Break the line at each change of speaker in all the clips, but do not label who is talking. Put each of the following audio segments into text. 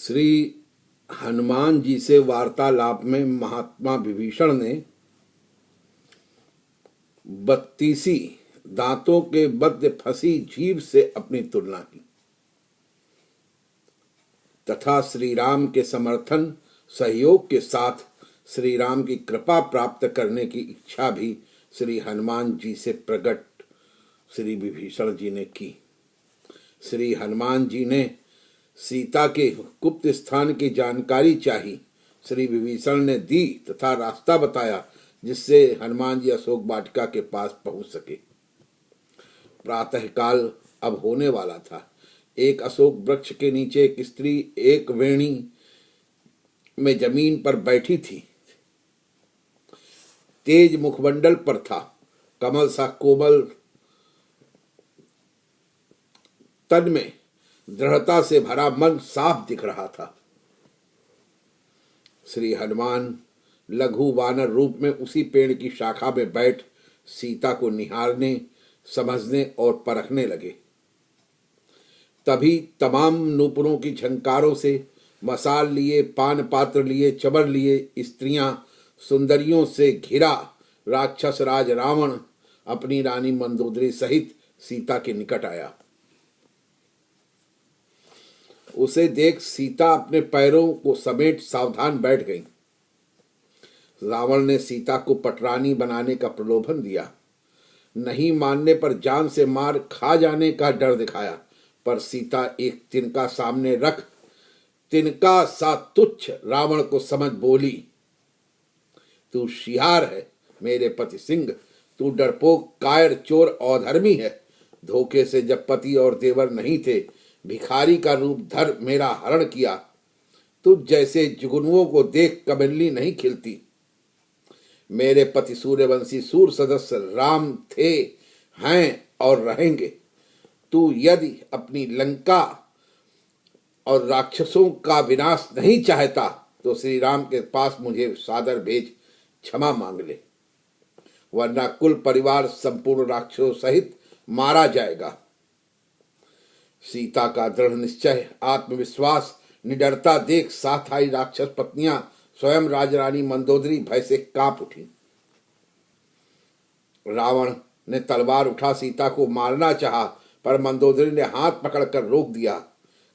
श्री हनुमान जी से वार्तालाप में महात्मा विभीषण ने 32 दांतों के बद्ध फंसी जीभ से अपनी तुलना की तथा श्री राम के समर्थन सहयोग के साथ श्री राम की कृपा प्राप्त करने की इच्छा भी श्री हनुमान जी से प्रकट श्री विभीषण जी ने की। श्री हनुमान जी ने सीता के गुप्त स्थान की जानकारी चाही, श्री विभीषण ने दी तथा रास्ता बताया जिससे हनुमान जी अशोक वाटिका के पास पहुंच सके। प्रातःकाल अब होने वाला था। एक अशोक वृक्ष के नीचे एक स्त्री एक वेणी में जमीन पर बैठी थी। तेज मुखमंडल पर था, कमल सा कोमल तन में दृढ़ता से भरा मन साफ दिख रहा था। श्री हनुमान लघु वानर रूप में उसी पेड़ की शाखा में बैठ सीता को निहारने, समझने और परखने लगे। तभी तमाम नूपुरों की झंकारों से मसाल लिए, पान पात्र लिए, चबर लिए स्त्रियां सुंदरियों से घिरा राक्षस राज रावण अपनी रानी मंदोदरी सहित सीता के निकट आया। उसे देख सीता अपने पैरों को समेट सावधान बैठ गई। रावण ने सीता को पटरानी बनाने का प्रलोभन दिया। नहीं मानने पर जान से मार खा जाने का डर दिखाया, पर सीता एक तिनका सामने रख तिनका सा तुच्छ रावण को समझ बोली, तू शियार है मेरे पति सिंह, तू डरपोक कायर चोर अधर्मी है। धोखे से जब पति और देवर नहीं थे, भिखारी का रूप धर मेरा हरण किया। तुझ जैसे जुगनुओं को देख कबल्ली नहीं खिलती। मेरे पति सूर्यवंशी सूर सदस्य राम थे, हैं और रहेंगे। तू यदि अपनी लंका और राक्षसों का विनाश नहीं चाहता तो श्री राम के पास मुझे सादर भेज क्षमा मांग ले, वरना कुल परिवार संपूर्ण राक्षसों सहित मारा जाएगा। सीता का दृढ़ निश्चय, आत्मविश्वास, निडरता देख साथ आई राक्षस पत्नियां स्वयं राजरानी मंदोदरी भय से कांप उठी। रावण ने तलवार उठा सीता को मारना चाहा, पर मंदोदरी ने हाथ पकड़कर रोक दिया।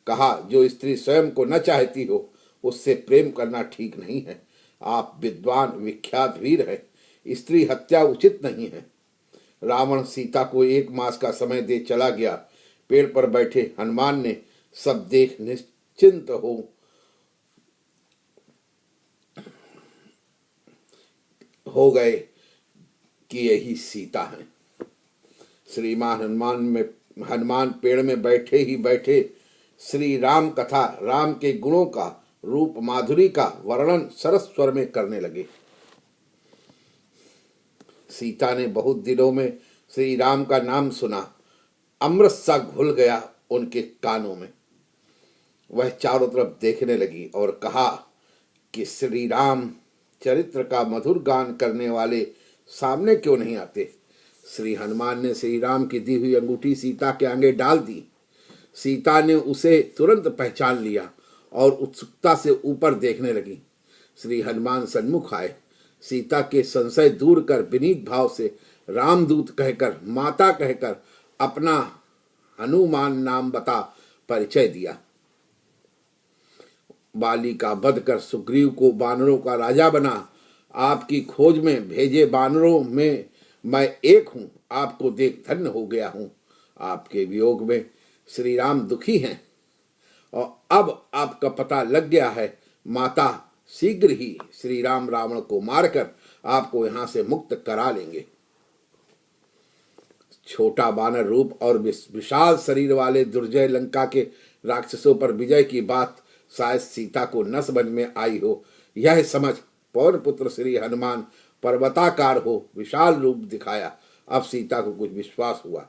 कहा, जो स्त्री स्वयं को न चाहती हो उससे प्रेम करना ठीक नहीं है। आप विद्वान विख्यात वीर है, स्त्री हत्या उचित नहीं है। रावण सीता को 1 मास का समय दे चला गया। पेड़ पर बैठे हनुमान ने सब देख निश्चिंत हो गए कि यही सीता है। श्रीमान हनुमान पेड़ में बैठे ही बैठे श्री राम कथा, राम के गुणों का, रूप माधुरी का वर्णन सरस स्वर में करने लगे। सीता ने बहुत दिनों में श्री राम का नाम सुना। अमृत सा घुल गया उनके कानों में। वह चारों तरफ देखने लगी और कहा कि श्री राम चरित्र का मधुर गान करने वाले सामने क्यों नहीं आते। श्री हनुमान ने श्री राम की दी हुई अंगूठी सीता के आगे डाल दी। सीता ने उसे तुरंत पहचान लिया और उत्सुकता से ऊपर देखने लगी। श्री हनुमान सन्मुख आए। सीता के संशय दूर कर विनीत भाव से रामदूत कहकर, माता कहकर अपना हनुमान नाम बता परिचय दिया। बाली का वध कर सुग्रीव को बानरों का राजा बना, आपकी खोज में भेजे बानरों में मैं एक हूं, आपको देख धन्य हो गया हूं। आपके वियोग में श्री राम दुखी हैं और अब आपका पता लग गया है। माता शीघ्र ही श्री राम रावण को मारकर आपको यहां से मुक्त करा लेंगे। छोटा बानर रूप और विशाल शरीर वाले दुर्जय लंका के राक्षसों पर विजय की बात शायद सीता को न समझ में आई हो। यह समझ पवन पुत्र श्री हनुमान पर्वताकार हो विशाल रूप दिखाया। अब सीता को कुछ विश्वास हुआ।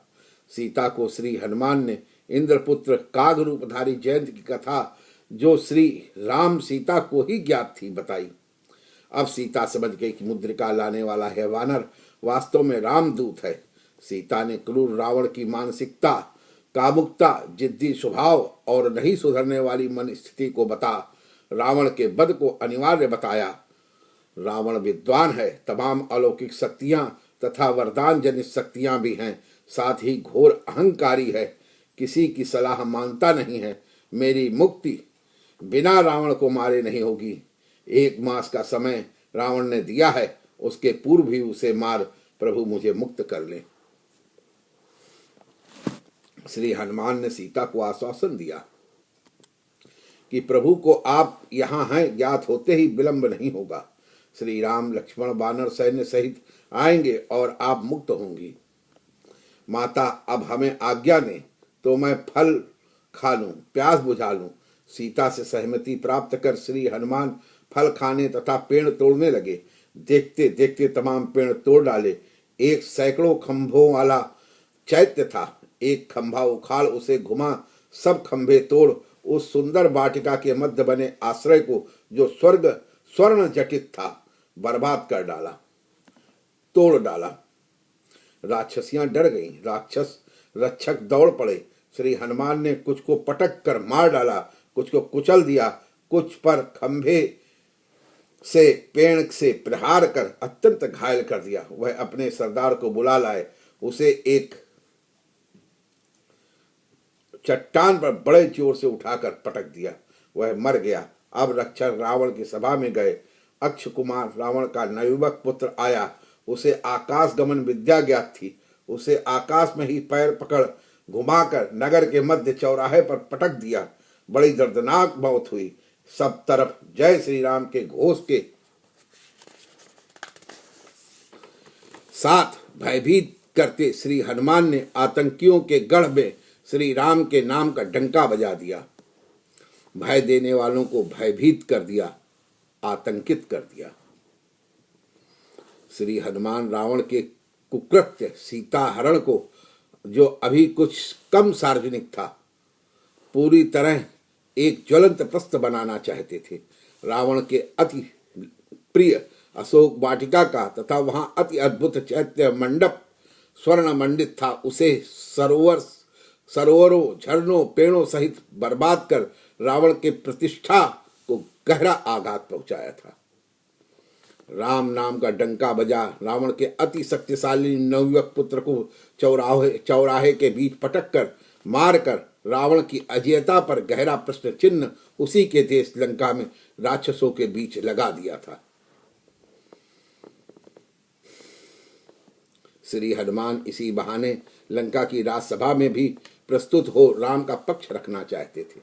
सीता को श्री हनुमान ने इंद्रपुत्र काग रूपधारी जयंत की कथा, जो श्री राम सीता को ही ज्ञात थी, बताई। अब सीता समझ गई कि मुद्रिका लाने वाला है वानर वास्तव में रामदूत है। सीता ने क्रूर रावण की मानसिकता कामुकता, जिद्दी स्वभाव और नहीं सुधरने वाली मन स्थिति को बता रावण के वध को अनिवार्य बताया। रावण विद्वान है, तमाम अलौकिक शक्तियां तथा वरदान जनित शक्तियां भी हैं, साथ ही घोर अहंकारी है, किसी की सलाह मानता नहीं है। मेरी मुक्ति बिना रावण को मारे नहीं होगी। 1 मास का समय रावण ने दिया है, उसके पूर्व भी उसे मार प्रभु मुझे मुक्त कर ले। श्री हनुमान ने सीता को आश्वासन दिया कि प्रभु को आप यहाँ हैं ज्ञात होते ही विलंब नहीं होगा। श्री राम लक्ष्मण वानर सैन्य सहित आएंगे और आप मुक्त होंगी। माता अब हमें आज्ञा दें तो मैं फल खा लूं, प्यास बुझा लूं। सीता से सहमति प्राप्त कर श्री हनुमान फल खाने तथा पेड़ तोड़ने लगे। देखते देखते तमाम पेड़ तोड़ डाले। एक सैकड़ों खंभों वाला चैत्य था। एक खंभा उखाड़ उसे घुमा, सब खंभे तोड़ उस सुंदर वाटिका के मध्य बने आश्रय को, जो स्वर्ग स्वर्ण जटित था, बर्बाद कर डाला, तोड़ डाला। राक्षसियां डर गईं। राक्षस रक्षक दौड़ पड़े। श्री हनुमान ने कुछ को पटक कर मार डाला, कुछ को कुचल दिया, कुछ पर खंभे से पेड़ से प्रहार कर अत्यंत घायल कर दिया। वह अपने सरदार को बुला लाए, उसे एक चट्टान पर बड़े जोर से उठाकर पटक दिया। वह मर गया। अब रक्षक रावण की सभा में गए। अक्ष कुमार रावण का नवयुवक पुत्र आया। उसे आकाश गमन विद्या ज्ञात थी। उसे आकाश में ही पैर पकड़ घुमाकर नगर के मध्य चौराहे पर पटक दिया। बड़ी दर्दनाक मौत हुई। सब तरफ जय श्री राम के घोष के साथ भयभीत करते श्री हनुमान ने आतंकियों के गढ़ में श्री राम के नाम का डंका बजा दिया। भय देने वालों को भयभीत कर दिया, आतंकित कर दिया। श्री हनुमान रावण के कुकृत्य सीता हरण को, जो अभी कुछ कम सार्वजनिक था, पूरी तरह एक ज्वलंत प्रस्थ बनाना चाहते थे। रावण के अति प्रिय अशोक वाटिका का तथा वहां अति अद्भुत चैत्य मंडप स्वर्ण मंडित था, उसे सरोवरों, झरनों, पेड़ों सहित बर्बाद कर रावण के प्रतिष्ठा को गहरा आघात पहुंचाया था। राम नाम का डंका बजा। रावण के अति शक्तिशाली नवयुवक पुत्र को चौराहे के बीच पटक कर मार कर रावण की अजेयता पर गहरा प्रश्न चिन्ह उसी के देश लंका में राक्षसों के बीच लगा दिया था। श्री हनुमान इसी बहाने लंका की राजसभा में भी प्रस्तुत हो राम का पक्ष रखना चाहते थे।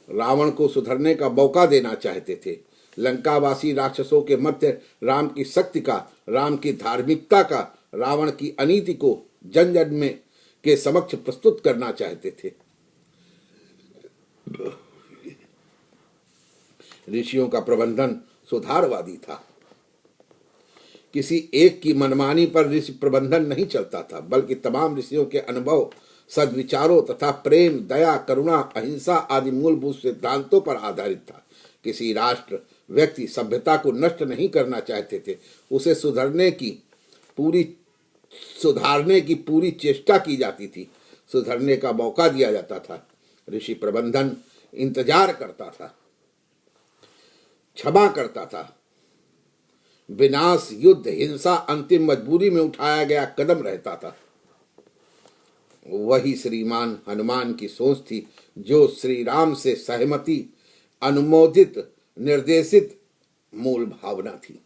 रावण को सुधरने का मौका देना चाहते थे। लंकावासी राक्षसों के मध्य राम की शक्ति का, राम की धार्मिकता का, रावण की अनीति को जन जन में के समक्ष प्रस्तुत करना चाहते थे। ऋषियों का प्रबंधन सुधारवादी था। किसी एक की मनमानी पर ऋषि प्रबंधन नहीं चलता था, बल्कि तमाम ऋषियों के अनुभव, सद्विचारों तथा प्रेम, दया, करुणा, अहिंसा आदि मूलभूत सिद्धांतों पर आधारित था। किसी राष्ट्र, व्यक्ति, सभ्यता को नष्ट नहीं करना चाहते थे, उसे सुधारने की पूरी चेष्टा की जाती थी। सुधरने का मौका दिया जाता था। ऋषि प्रबंधन इंतजार करता था, क्षमा करता था। विनाश, युद्ध, हिंसा अंतिम मजबूरी में उठाया गया कदम रहता था। वही श्रीमान हनुमान की सोच थी, जो श्री राम से सहमति, अनुमोदित, निर्देशित मूल भावना थी।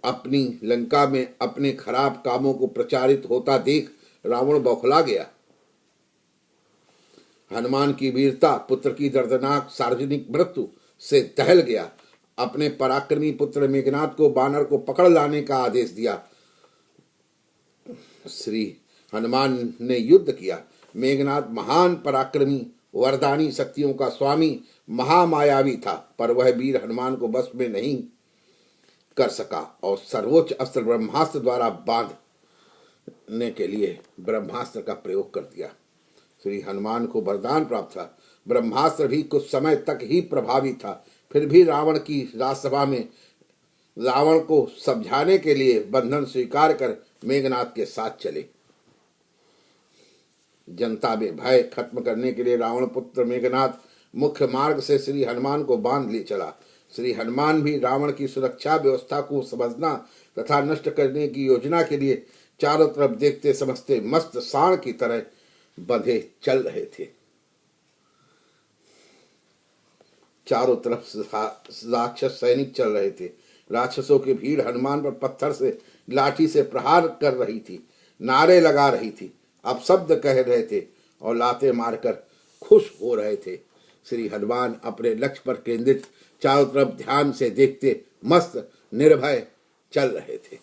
अपनी लंका में अपने खराब कामों को प्रचारित होता देख रावण बौखला गया। हनुमान की वीरता, पुत्र की दर्दनाक सार्वजनिक मृत्यु से दहल गया। अपने पराक्रमी पुत्र मेघनाद को वानर को पकड़ लाने का आदेश दिया। श्री हनुमान ने युद्ध किया। मेघनाद महान पराक्रमी, वरदानी शक्तियों का स्वामी, महामायावी था, पर वह वीर हनुमान को बस में नहीं कर सका और सर्वोच्च अस्त्र ब्रह्मास्त्र द्वारा बांधने के लिए ब्रह्मास्त्र का प्रयोग कर दिया। श्री हनुमान को वरदान प्राप्त था। ब्रह्मास्त्र भी कुछ समय तक ही प्रभावी था। फिर भी रावण की राजसभा में रावण को समझाने के लिए बंधन स्वीकार कर मेघनाद के साथ चले। जनता में भय खत्म करने के लिए रावण पुत्र मेघनाथ मुख्य मार्ग से श्री हनुमान को बांध ले चला। श्री हनुमान भी रावण की सुरक्षा व्यवस्था को समझना तथा नष्ट करने की योजना के लिए चारों तरफ देखते समझते मस्त सांड की तरह बंधे चल रहे थे। चारों तरफ राक्षस सैनिक चल रहे थे। राक्षसों की भीड़ हनुमान पर पत्थर से लाठी से प्रहार कर रही थी, नारे लगा रही थी, अपशब्द कह रहे थे और लाते मारकर खुश हो रहे थे। श्री हनुमान अपने लक्ष्य पर केंद्रित चारों तरफ ध्यान से देखते मस्त निर्भय चल रहे थे।